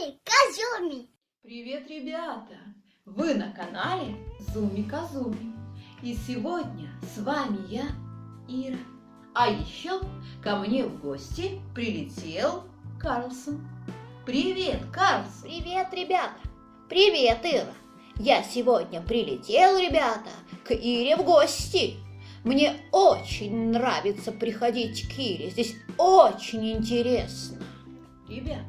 Зуми Казуми. Привет, ребята! Вы на канале Зуми Казуми. И сегодня с вами я, Ира. А еще ко мне в гости прилетел Карлсон. Привет, Карлсон! Привет, ребята! Привет, Ира! Я сегодня прилетел, ребята, к Ире в гости. Мне очень нравится приходить к Ире. Здесь очень интересно. Ребят,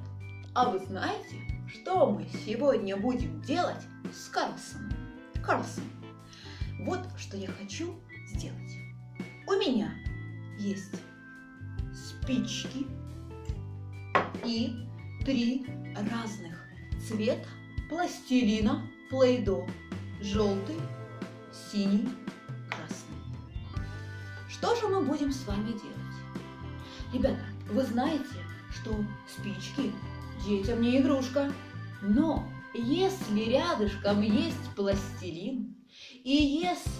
а вы знаете, что мы сегодня будем делать с Карлсоном? Карлсон, вот что я хочу сделать. У меня есть спички и 3 разных цвета пластилина Плей-До. Желтый, синий, красный. Что же мы будем с вами делать? Ребята, вы знаете, что спички детям не игрушка. Но если рядышком есть пластилин, и если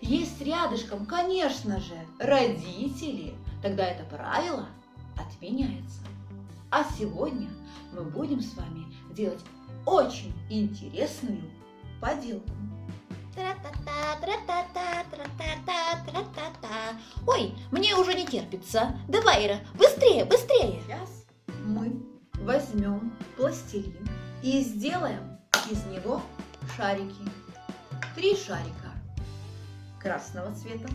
есть рядышком, конечно же, родители, тогда это правило отменяется. А сегодня мы будем с вами делать очень интересную поделку. Тра-та-та, тра-та-та, тра-та-та, тра-та-та. Ой, мне уже не терпится. Давай, Ира, быстрее, быстрее. Сейчас мы возьмем пластилин и сделаем из него шарики. 3 шарика красного цвета,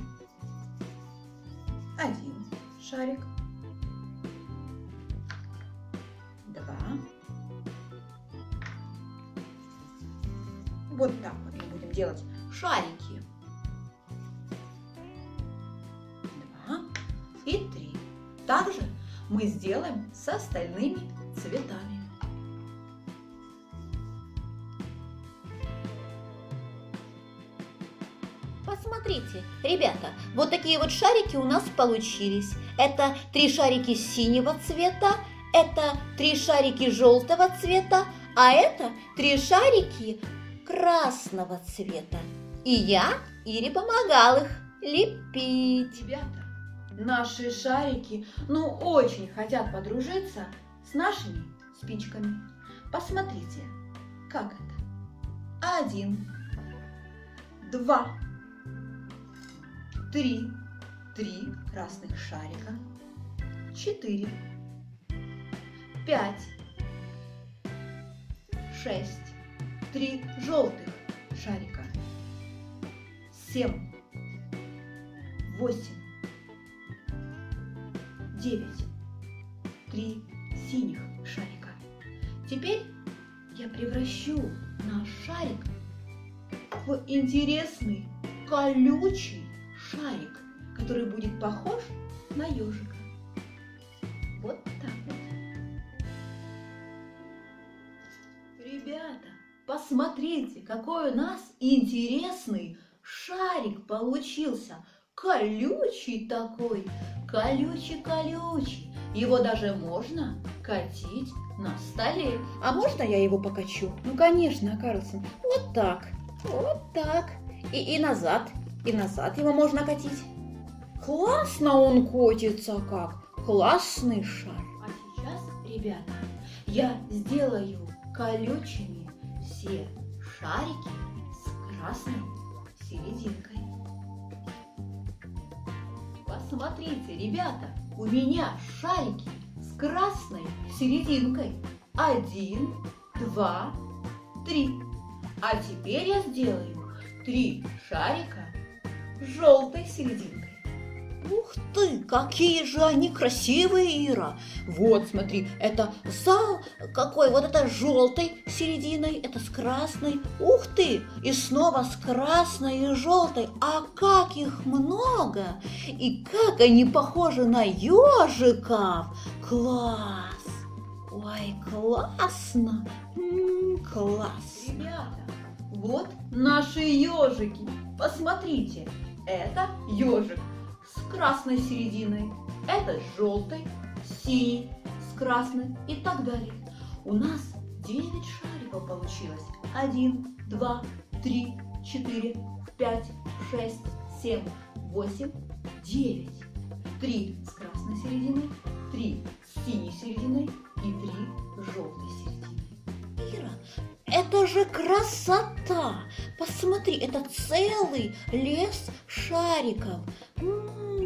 1 шарик, 2. Вот так вот мы будем делать шарики. 2 и 3. Также мы сделаем с остальными цветами. Посмотрите, ребята, вот такие вот шарики у нас получились. Это 3 шарики синего цвета, это 3 шарики желтого цвета, а это 3 шарики красного цвета. И я Ире помогал их лепить. Ребята, наши шарики, очень хотят подружиться с нашими спичками. Посмотрите, как это. 1, 2, 3 красных шарика, 4, 5, 6, 3 желтых шарика, 7, 8, 9, 3 синих шарика. Теперь я превращу наш шарик в интересный колючий шарик, который будет похож на ежика. Вот так вот. Ребята, посмотрите, какой у нас интересный шарик получился. Колючий такой, колючий-колючий. Его даже можно катить на столе. А можно я его покачу? Ну, конечно, Карлсон. Вот так, и назад его можно катить. Классно он катится как, классный шар. А сейчас, ребята, я сделаю колючими все шарики с красной серединкой. Посмотрите, ребята, у меня шарики с красной серединкой. 1, 2, 3. А теперь я сделаю 3 шарика с желтой серединкой. Ух ты, какие же они красивые, Ира. Вот, смотри, это какой, вот это с желтой серединой, это с красной. Ух ты, и снова с красной и желтой. А как их много, и как они похожи на ежиков. Класс. Ой, классно. Класс. Ребята, вот наши ежики. Посмотрите, это ежик с красной серединой, это с желтой, синий, с красной и так далее. У нас 9 шариков получилось. 1, 2, 3, 4, 5, 6, 7, 8, 9. 3 с красной серединой, 3 с синей серединой и 3 с желтой серединой. это же красота! Посмотри, это целый лес шариков.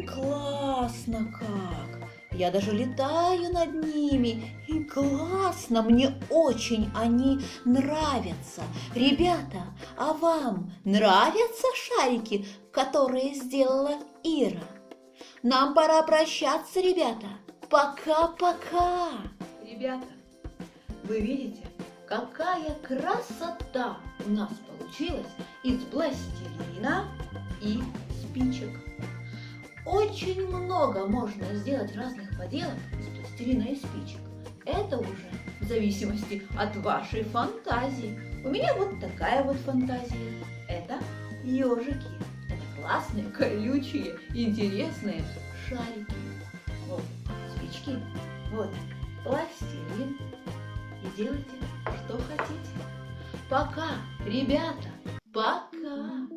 Классно как! Я даже летаю над ними. И классно, мне очень они нравятся. Ребята, а вам нравятся шарики, которые сделала Ира? Нам пора прощаться, ребята. Пока-пока. Ребята, вы видите, какая красота у нас получилась из пластилина и спичек. Очень много можно сделать разных поделок из пластилина и спичек. Это уже в зависимости от вашей фантазии. У меня вот такая вот фантазия. Это ежики. Это классные, колючие, интересные шарики. Вот спички, вот пластилин. И делайте, что хотите. Пока, ребята, пока!